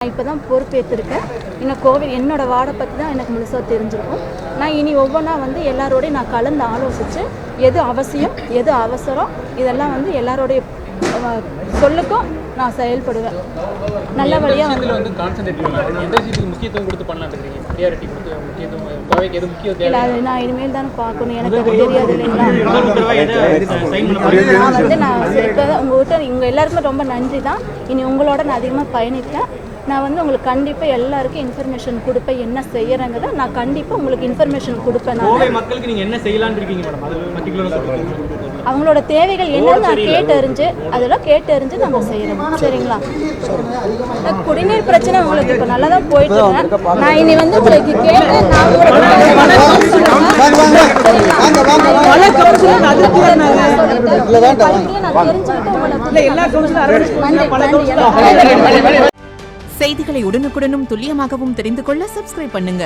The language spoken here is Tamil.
நான் இப்போ தான் பொறுப்பேற்றிருக்கேன். இன்னும் கோவில் என்னோட வார்டை பற்றி தான் எனக்கு முழுசாக தெரிஞ்சிருக்கும். நான் இனி ஒவ்வொன்றா எல்லாரோடையும் நான் கலந்து ஆலோசித்து எது அவசியம் எது அவசரம் இதெல்லாம் எல்லாரோடைய சொல்லுக்கும் நான் செயல்படுவேன். நல்லபடியாக இல்லை, அது நான் இனிமேல் தானே பார்க்கணும். எனக்கு தெரியாது இல்லைங்களா. நான் இப்போ உங்கள்கிட்ட உங்கள் எல்லாருக்குமே ரொம்ப நன்றி தான். இனி உங்களோட நான் அதிகமாக பயணிப்பேன். நான் உங்களுக்கு கண்டிப்பாக எல்லாருக்கும் இன்ஃபர்மேஷன் கொடுப்பேன். என்ன செய்யறேங்கிறத நான் கண்டிப்பாக உங்களுக்கு இன்ஃபர்மேஷன் கொடுப்பேன். மக்களுக்கு நீங்கள் என்ன செய்யலான்னு இருக்கீங்க மேடம்? அவங்களோட தேவைகள் என்னன்னு நான் கேட்டறிஞ்சு அதெல்லாம் கேட்டறிஞ்சு நம்ம செய்யறோம். சரிங்களா? குடிநீர் பிரச்சனை உங்களுக்கு இப்போ நல்லா தான் போயிட்டு இருக்கேன். நான் இனி உங்களுக்கு கேட்டு செய்திகளை உடனுக்குடனும் துல்லியமாகவும் தெரிந்து கொள்ள சப்ஸ்கிரைப் பண்ணுங்க.